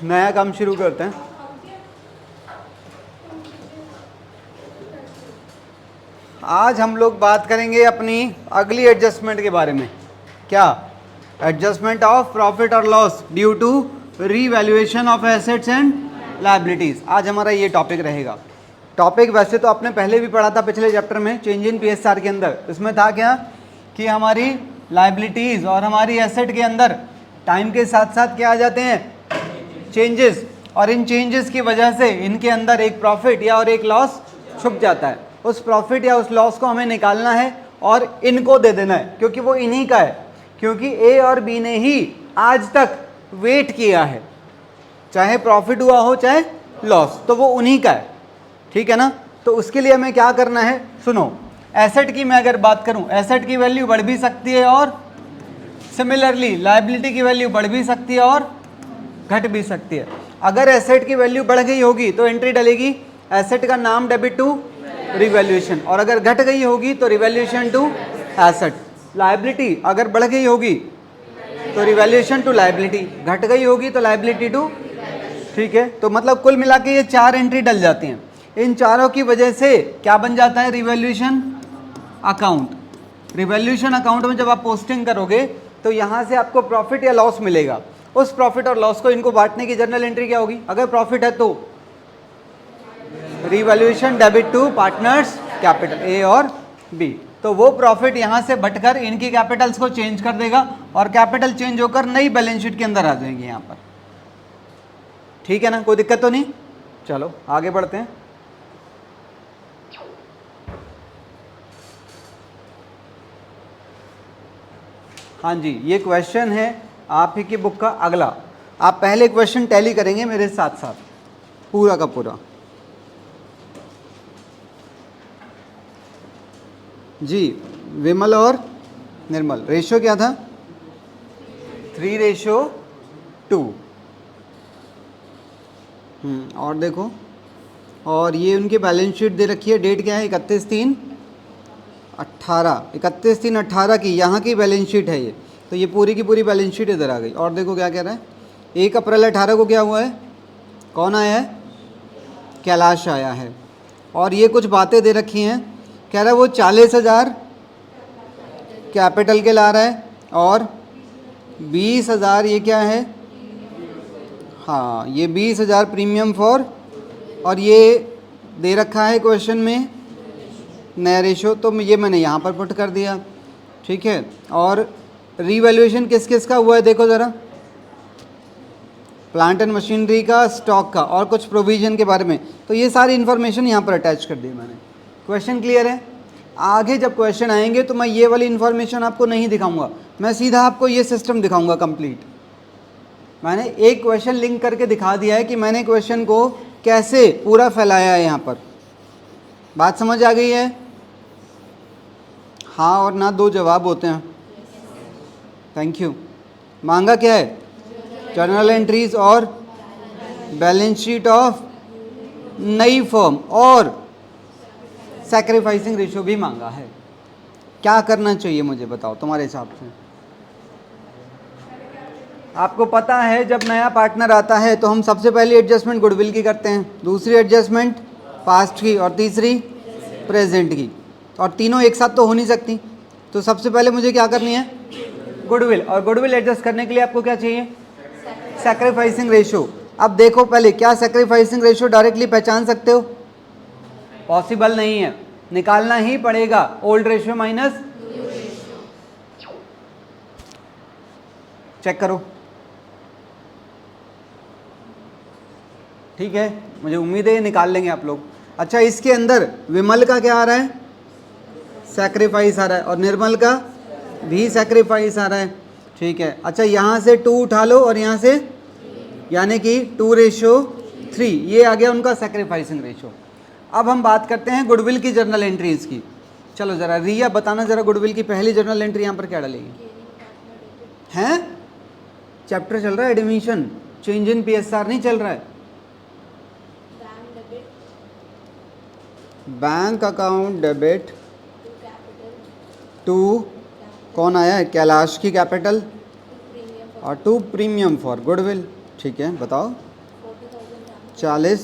नया काम शुरू करते हैं। आज हम लोग बात करेंगे अपनी अगली एडजस्टमेंट के बारे में। क्या? एडजस्टमेंट ऑफ प्रॉफिट और loss due to revaluation of assets and liabilities. आज हमारा ये टॉपिक रहेगा। टॉपिक वैसे तो आपने पहले भी पढ़ा था पिछले चैप्टर में, चेंज इन पीएसआर के अंदर। इसमें था क्या कि हमारी लायबिलिटीज और हमारी एसेट के अंदर टाइम के साथ साथ क्या आ जाते हैं? चेंजेस। और इन चेंजेस की वजह से इनके अंदर एक प्रॉफिट या और एक लॉस छुप जाता है। उस प्रॉफिट या उस लॉस को हमें निकालना है और इनको दे देना है, क्योंकि वो इन्हीं का है। क्योंकि ए और बी ने ही आज तक वेट किया है, चाहे प्रॉफिट हुआ हो चाहे लॉस, तो वो उन्हीं का है। ठीक है ना? तो उसके लिए हमें क्या करना है? सुनो, एसेट की मैं अगर बात करूं, एसेट की वैल्यू बढ़ भी सकती है और सिमिलरली लायबिलिटी की वैल्यू बढ़ भी सकती है और घट भी सकती है। अगर एसेट की वैल्यू बढ़ गई होगी तो एंट्री डलेगी एसेट का नाम डेबिट टू रिवैल्यूएशन, और अगर घट गई होगी तो रिवैल्यूएशन टू एसेट। लायबिलिटी अगर बढ़ गई होगी तो रिवैल्यूएशन टू लायबिलिटी, घट गई होगी तो लायबिलिटी टू। ठीक है, तो मतलब कुल मिला के ये चार एंट्री डल जाती हैं। इन चारों की वजह से क्या बन जाता है? Revaluation account. रिवैल्यूएशन अकाउंट में जब आप पोस्टिंग करोगे तो यहाँ से आपको प्रॉफिट या लॉस मिलेगा। उस प्रॉफिट और लॉस को इनको बांटने की जर्नल एंट्री क्या होगी? अगर प्रॉफिट है तो revaluation debit to partners capital A और बी। तो वो प्रॉफिट यहाँ से बटकर इनकी कैपिटल्स को चेंज कर देगा और कैपिटल चेंज होकर नई बैलेंस शीट के अंदर आ जाएंगे यहाँ पर। ठीक है ना? कोई दिक्कत तो नहीं? चलो आगे बढ़ते हैं। हाँ जी, ये क्वेश्चन है आप ही की बुक का अगला। आप पहले क्वेश्चन टैली करेंगे मेरे साथ साथ पूरा का पूरा। जी, विमल और निर्मल, रेशियो क्या था? 3:2। और देखो, और ये उनकी बैलेंस शीट दे रखी है। डेट क्या है? 31/3/18। 31/3/18 की यहाँ की बैलेंस शीट है ये। तो ये पूरी की पूरी बैलेंस शीट इधर आ गई। और देखो क्या कह रहा है, 1 अप्रैल 18 को क्या हुआ है? कौन आया है? कैलाश आया है। और ये कुछ बातें दे रखी हैं। कह रहा है वो 40,000 कैपिटल के ला रहा है और 20,000 ये क्या है? हाँ, ये 20,000 प्रीमियम फॉर, और ये दे रखा है क्वेश्चन में नया रेशो, तो ये मैंने यहाँ पर पुट कर दिया। ठीक है, और रीवैल्यूएशन किस किस का हुआ है देखो ज़रा, प्लांट एंड मशीनरी का, स्टॉक का, और कुछ प्रोविजन के बारे में। तो ये सारी इन्फॉर्मेशन यहाँ पर अटैच कर दी मैंने। क्वेश्चन क्लियर है? आगे जब क्वेश्चन आएंगे तो मैं ये वाली इन्फॉर्मेशन आपको नहीं दिखाऊंगा, मैं सीधा आपको ये सिस्टम दिखाऊंगा कंप्लीट। मैंने एक क्वेश्चन लिंक करके दिखा दिया है कि मैंने क्वेश्चन को कैसे पूरा फैलाया है यहाँ पर। बात समझ आ गई है? हाँ और ना दो जवाब होते हैं। Thank you. मांगा क्या है? जर्नल एंट्रीज और बैलेंस शीट ऑफ नई फर्म, और सैक्रिफाइसिंग रेशियो भी मांगा है। क्या करना चाहिए मुझे बताओ तुम्हारे हिसाब से? आपको पता है जब नया पार्टनर आता है तो हम सबसे पहली एडजस्टमेंट गुडविल की करते हैं, दूसरी एडजस्टमेंट पास्ट की, और तीसरी प्रेजेंट की। और तीनों एक साथ तो हो नहीं सकती, तो सबसे पहले मुझे क्या करनी है? गुडविल। और गुडविल एडजस्ट करने के लिए आपको क्या चाहिए? Sacrificing ratio. अब देखो पहले, क्या सैक्रिफाइसिंग रेशियो डायरेक्टली पहचान सकते हो? पॉसिबल नहीं है, निकालना ही पड़ेगा। ओल्ड रेशियो माइनस, चेक करो। ठीक है, मुझे उम्मीद है निकाल लेंगे आप लोग। अच्छा, इसके अंदर विमल का क्या आ रहा है? सैक्रिफाइस आ रहा है, और निर्मल का भी सैक्रिफाइस आ रहा है। ठीक है, अच्छा यहाँ से 2 उठा लो और यहाँ से, यानी कि 2:3, ये आ गया उनका सैक्रिफाइसिंग रेशियो। अब हम बात करते हैं गुडविल की जर्नल एंट्रीज की। चलो ज़रा रिया बताना ज़रा, गुडविल की पहली जर्नल एंट्री यहाँ पर क्या डालेगी? हैं? चैप्टर चल रहा है एडमिशन, चेंज इन पीएसआर नहीं चल रहा है। बैंक अकाउंट डेबिट टू, कौन आया है? कैलाश की कैपिटल, और 2 प्रीमियम फॉर गुडविल। ठीक है, बताओ। 40,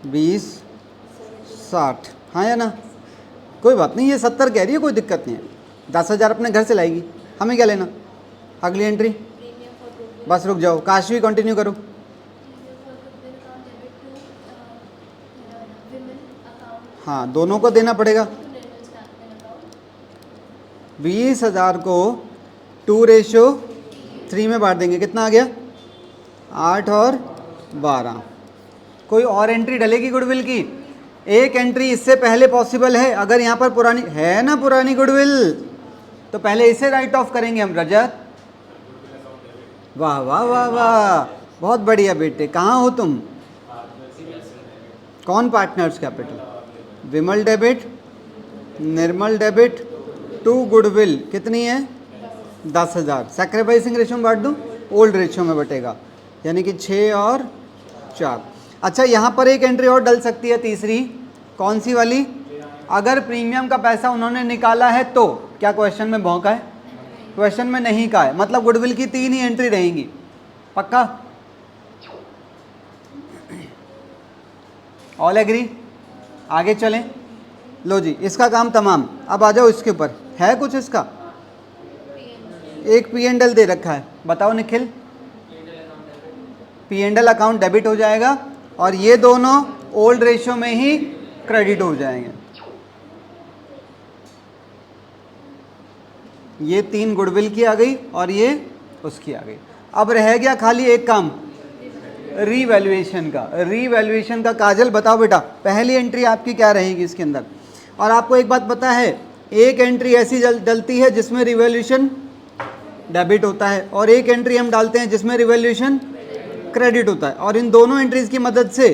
20, 60, हाँ या ना? कोई बात नहीं, ये 70 कह रही है, कोई दिक्कत नहीं है। 10,000 अपने घर से लाएगी, हमें क्या लेना। अगली एंट्री, बस रुक जाओ, काशवी कंटिन्यू करो। हाँ, दोनों को देना पड़ेगा। 20,000 को 2:3 में बांट देंगे, कितना आ गया? 8 और 12। कोई और एंट्री डलेगी गुडविल की? एक एंट्री इससे पहले पॉसिबल है, अगर यहाँ पर पुरानी है ना, पुरानी गुडविल, तो पहले इसे राइट ऑफ करेंगे हम। रजत, वाह वाह वाह वाह, बहुत बढ़िया बेटे। कहाँ हो तुम? कौन partners capital? Vimal debit, Nirmal debit to goodwill, कितनी है? 10,000। सैक्रिफाइसिंग रेशियो में बांट दूँ? ओल्ड रेशियो में बटेगा, यानी कि 6 और 4। अच्छा, यहाँ पर एक एंट्री और डल सकती है, तीसरी। कौन सी वाली? अगर प्रीमियम का पैसा उन्होंने निकाला है तो। क्या क्वेश्चन में भौंका है? क्वेश्चन में नहीं का है, मतलब गुडविल की 3 ही एंट्री रहेंगी। पक्का? All agree? आगे चलें? लो जी, इसका काम तमाम। अब आ जाओ इसके ऊपर, है कुछ इसका? एक P&L दे रखा है, बताओ निखिल। P&L अकाउंट डेबिट हो जाएगा और ये दोनों ओल्ड रेशियो में ही क्रेडिट हो जाएंगे। ये 3 गुडविल की आ गई और ये उसकी आ गई। अब रह गया खाली एक काम, रीवैल्यूएशन का। रीवैल्यूएशन का काजल बताओ बेटा, पहली एंट्री आपकी क्या रहेगी इसके अंदर? और आपको एक बात पता है, एक एंट्री ऐसी डलती है जिसमें रिवैल्यूएशन डेबिट होता है, और एक एंट्री हम डालते हैं जिसमें रिवैल्यूएशन क्रेडिट होता है, और इन दोनों एंट्रीज की मदद से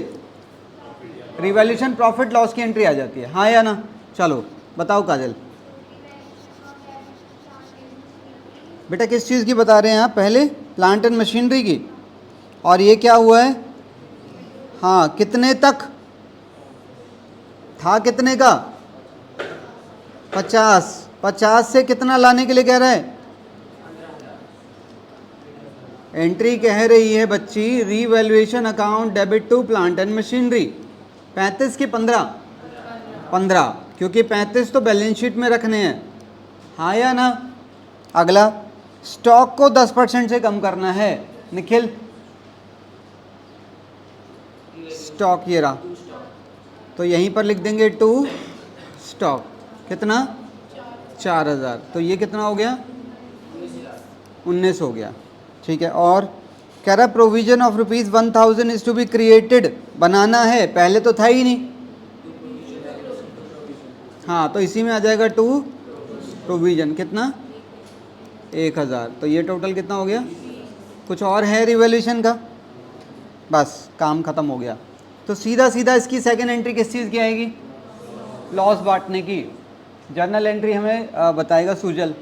रिवैल्यूएशन प्रॉफिट लॉस की एंट्री आ जाती है। हाँ या ना? चलो बताओ काजल। बेटा किस चीज़ की बता रहे हैं आप? पहले प्लांट एंड मशीनरी की। और ये क्या हुआ है? हाँ, कितने तक था? कितने का? 50। 50 से कितना लाने के लिए कह रहा है? एंट्री कह रही है बच्ची, revaluation account debit to plant and machinery. 35 के 15? 15, क्योंकि 35 तो बैलेंस शीट में रखने हैं। हाँ या ना? अगला, स्टॉक को 10% से कम करना है। निखिल, स्टॉक ये रहा, तो यहीं पर लिख देंगे टू स्टॉक। कितना? 4,000। तो ये कितना हो गया? 19 हो गया। ठीक है। और कह रहा provision of ₹1,000 is to be created, बनाना है, पहले तो था ही नहीं। हाँ, तो इसी में आ जाएगा टू प्रोविजन। कितना? 1,000। तो ये टोटल कितना हो गया? कुछ और है रिवैल्यूएशन का? बस काम खत्म हो गया। तो सीधा सीधा इसकी सेकंड एंट्री किस चीज़ की आएगी? लॉस बांटने की। जर्नल एंट्री हमें बताएगा सुजल।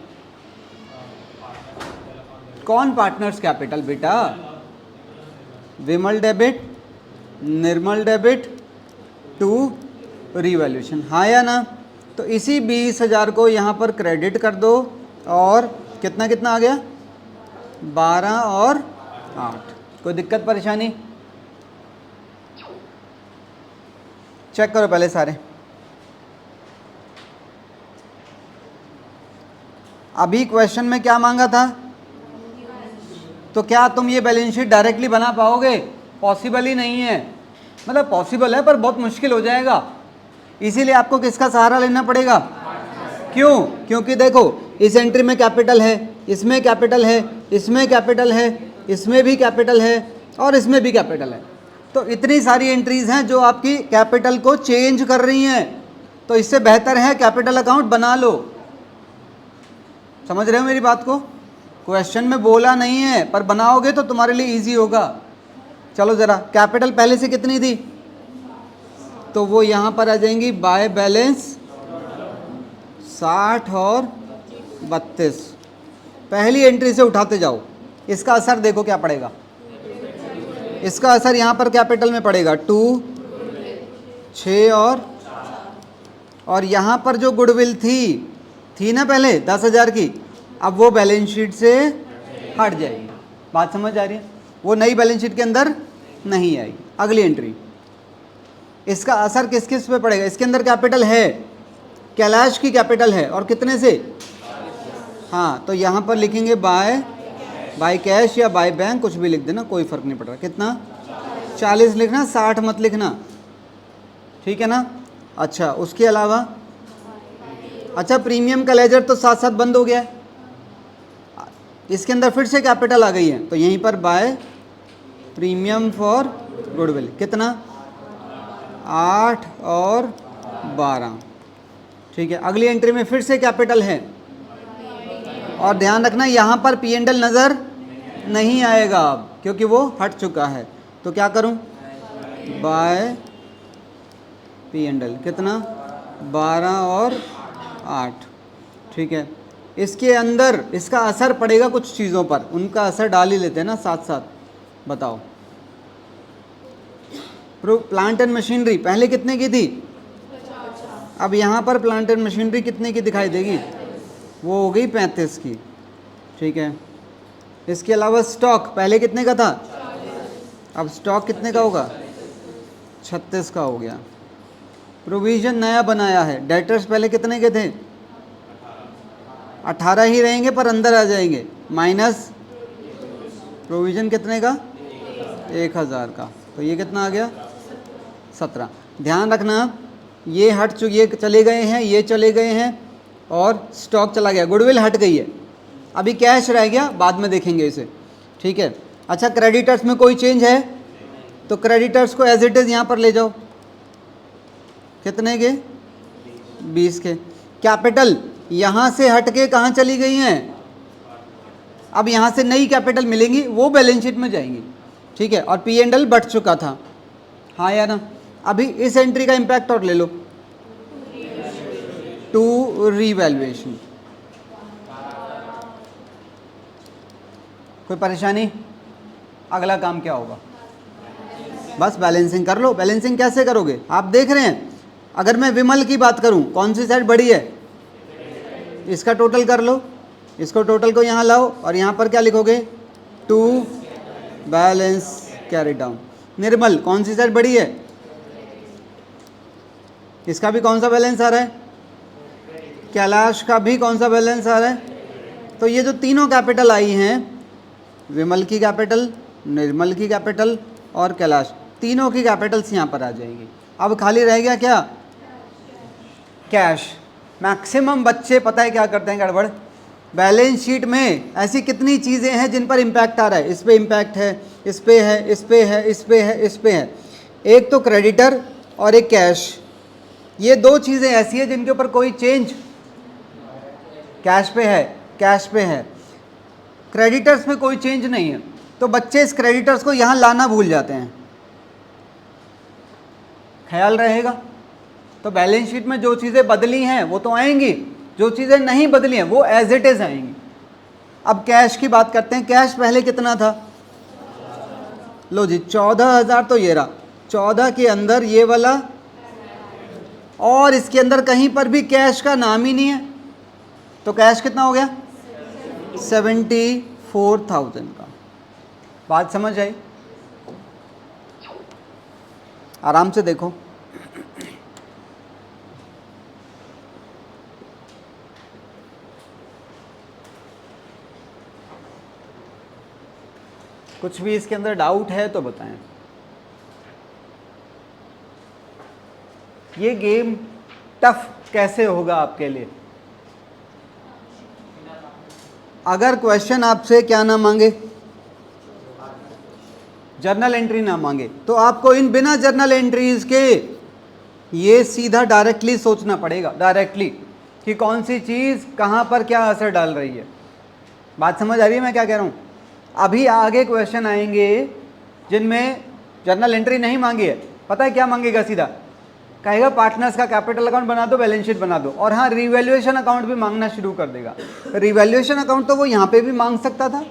कौन पार्टनर्स कैपिटल बेटा? Vimal debit, Nirmal debit to revaluation. हाँ या ना? तो इसी 20,000 को यहाँ पर क्रेडिट कर दो, और कितना कितना आ गया? 12 और 8। कोई दिक्कत परेशानी? चेक करो पहले सारे। अभी क्वेश्चन में क्या मांगा था? तो क्या तुम ये बैलेंस शीट डायरेक्टली बना पाओगे? पॉसिबल ही नहीं है। मतलब पॉसिबल है पर बहुत मुश्किल हो जाएगा, इसीलिए आपको किसका सहारा लेना पड़ेगा? क्यों? क्योंकि देखो, इस एंट्री में कैपिटल है, इसमें कैपिटल है, इसमें कैपिटल है, इसमें भी कैपिटल है, और इसमें भी कैपिटल है। तो इतनी सारी एंट्रीज हैं जो आपकी कैपिटल को चेंज कर रही हैं। तो इससे बेहतर है कैपिटल अकाउंट बना लो। समझ रहे हो मेरी बात को? क्वेश्चन में बोला नहीं है, पर बनाओगे तो तुम्हारे लिए इजी होगा। चलो ज़रा, कैपिटल पहले से कितनी थी? तो वो यहाँ पर आ जाएंगी बाय बैलेंस 60 और 32। पहली एंट्री से उठाते जाओ। इसका असर देखो क्या पड़ेगा। इसका असर यहाँ पर कैपिटल में पड़ेगा 2, 6 और यहाँ पर जो गुडविल थी ना पहले 10,000 की, अब वो बैलेंस शीट से हट जाएगी। बात समझ आ रही है? वो नई बैलेंस शीट के अंदर नहीं आएगी। अगली एंट्री, इसका असर किस किस पे पड़ेगा? इसके अंदर कैपिटल है, कैलाश की कैपिटल है, और कितने से? हाँ, तो यहाँ पर लिखेंगे बाय कैश या बाय बैंक, कुछ भी लिख देना, कोई फर्क नहीं पड़ रहा। कितना? 40 लिखना, 60 मत लिखना, ठीक है ना? अच्छा, उसके अलावा अच्छा, प्रीमियम का लेजर तो साथ साथ बंद हो गया है, इसके अंदर फिर से कैपिटल आ गई है, तो यहीं पर बाय प्रीमियम फॉर गुडविल, कितना? 8 और 12, ठीक है। अगली एंट्री में फिर से कैपिटल है, और ध्यान रखना यहाँ पर पी एंड एल नज़र नहीं आएगा अब, क्योंकि वो हट चुका है। तो क्या करूँ? बाय पी एंड एल, कितना? 12 और 8, ठीक है। इसके अंदर इसका असर पड़ेगा कुछ चीज़ों पर, उनका असर डाल ही लेते हैं ना साथ साथ। बताओ, प्लांट एंड मशीनरी पहले कितने की थी? अब यहाँ पर प्लांट एंड मशीनरी कितने की दिखाई देगी? वो हो गई 35 की, ठीक है। इसके अलावा स्टॉक पहले कितने का था? अब स्टॉक कितने का होगा? 36 का हो गया। प्रोविज़न नया बनाया है, डेटर्स पहले कितने के थे? 18 ही रहेंगे पर अंदर आ जाएंगे, माइनस प्रोविज़न कितने का? 1000 का, तो ये कितना आ गया? 17। ध्यान रखना, ये हट चुके, ये चले गए हैं, ये चले गए हैं, और स्टॉक चला गया, गुडविल हट गई है, अभी कैश रह गया, बाद में देखेंगे इसे, ठीक है। अच्छा, क्रेडिटर्स में कोई चेंज है? तो क्रेडिटर्स को एज इट इज़ यहाँ पर ले जाओ, कितने के? 20 के। कैपिटल यहाँ से हट के कहाँ चली गई हैं? अब यहाँ से नई कैपिटल मिलेंगी, वो बैलेंस शीट में जाएंगी, ठीक है। और पी एंड एल बढ़ चुका था, हाँ या ना? अभी इस एंट्री का इम्पैक्ट और ले लो, टू रीवैल्यूएशन। कोई परेशानी? अगला काम क्या होगा? बस बैलेंसिंग कर लो। बैलेंसिंग कैसे करोगे? आप देख रहे हैं, अगर मैं विमल की बात करूं, कौन सी साइड बड़ी है? इसका टोटल कर लो, इसको टोटल को यहाँ लाओ, और यहाँ पर क्या लिखोगे? To balance carry down. Nirmal, कौन सी साइड बड़ी है? इसका भी कौन सा बैलेंस आ रहा है? कैलाश का भी कौन सा बैलेंस आ रहा है? तो ये जो तीनों कैपिटल आई हैं, विमल की कैपिटल, निर्मल की कैपिटल और कैलाश, तीनों की कैपिटल्स यहाँ पर आ जाएंगी। अब खाली रह गया क्या? कैश। मैक्सिमम बच्चे पता है क्या करते हैं गड़बड़? बैलेंस शीट में ऐसी कितनी चीज़ें हैं जिन पर इम्पैक्ट आ रहा है, इस पे इम्पैक्ट है, इस पे है, इस पे है, इस पे है, इस पे है। एक तो क्रेडिटर और एक कैश, ये दो चीज़ें ऐसी है जिनके ऊपर कोई चेंज कैश पे है, कैश पे है, क्रेडिटर्स में कोई चेंज नहीं है। तो बच्चे इस क्रेडिटर्स को यहाँ लाना भूल जाते हैं, ख्याल रहेगा। तो बैलेंस शीट में जो चीज़ें बदली हैं वो तो आएंगी, जो चीज़ें नहीं बदली हैं वो एज इट इज़ आएंगी। अब कैश की बात करते हैं। कैश पहले कितना था? लो जी, 14,000, तो ये रहा 14 के अंदर ये वाला, और इसके अंदर कहीं पर भी कैश का नाम ही नहीं है, तो कैश कितना हो गया? 74,000 का। बात समझ आई? आराम से देखो, कुछ भी इसके अंदर डाउट है तो बताएं। ये गेम टफ कैसे होगा आपके लिए? अगर क्वेश्चन आपसे क्या ना मांगे, जर्नल एंट्री ना मांगे, तो आपको इन बिना जर्नल एंट्रीज के ये सीधा डायरेक्टली सोचना पड़ेगा, डायरेक्टली, कि कौन सी चीज़ कहाँ पर क्या असर डाल रही है। बात समझ आ रही है मैं क्या कह रहा हूँ? अभी आगे क्वेश्चन आएंगे जिनमें जर्नल एंट्री नहीं मांगी है। पता है क्या मांगेगा? सीधा कहेगा पार्टनर्स का कैपिटल अकाउंट बना दो, बैलेंस शीट बना दो, और हाँ, रिवैल्यूएशन अकाउंट भी मांगना शुरू कर देगा। रिवैल्यूएशन अकाउंट तो वो यहाँ पे भी मांग सकता था,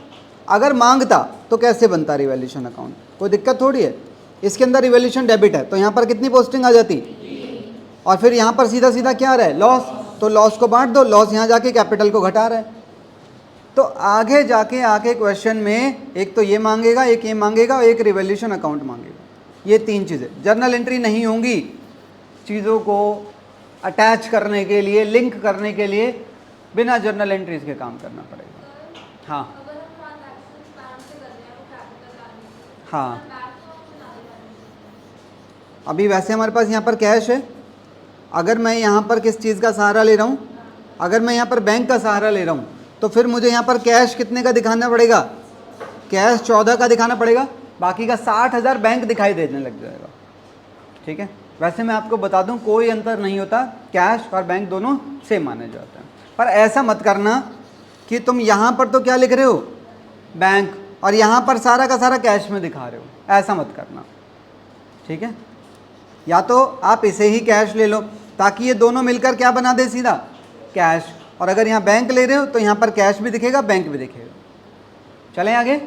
अगर मांगता तो कैसे बनता रिवैल्यूएशन अकाउंट? कोई दिक्कत थोड़ी है। इसके अंदर रिवैल्यूएशन डेबिट है, तो यहाँ पर कितनी पोस्टिंग आ जाती, और फिर यहाँ पर सीधा सीधा क्या आ रहा है? लॉस, तो लॉस को बांट दो, लॉस यहाँ जाके कैपिटल को घटा रहा है। तो आगे जाके क्वेश्चन में एक तो ये मांगेगा, एक ये मांगेगा, और एक रिवैल्यूएशन अकाउंट मांगेगा। ये 3 चीज़ें। जर्नल एंट्री नहीं होंगी, चीज़ों को अटैच करने के लिए, लिंक करने के लिए बिना जर्नल एंट्रीज के काम करना पड़ेगा। हाँ हाँ, अभी वैसे हमारे पास यहाँ पर कैश है, अगर मैं यहाँ पर किस चीज़ का सहारा ले रहा हूँ, अगर मैं यहाँ पर बैंक का सहारा ले रहा हूँ, तो फिर मुझे यहाँ पर कैश कितने का दिखाना पड़ेगा, कैश 14 का दिखाना पड़ेगा, बाकी का 60,000 बैंक दिखाई देने लग जाएगा। ठीक है, वैसे मैं आपको बता दूं कोई अंतर नहीं होता, कैश और बैंक दोनों सेम माने जाते हैं। पर ऐसा मत करना कि तुम यहाँ पर तो क्या लिख रहे हो, बैंक, और यहाँ पर सारा का सारा कैश में दिखा रहे हो, ऐसा मत करना। ठीक है, या तो आप इसे ही कैश ले लो ताकि ये दोनों मिलकर क्या बना दे, सीधा कैश, और अगर यहाँ बैंक ले रहे हो तो यहाँ पर कैश भी दिखेगा, बैंक भी दिखेगा। चलें आगे।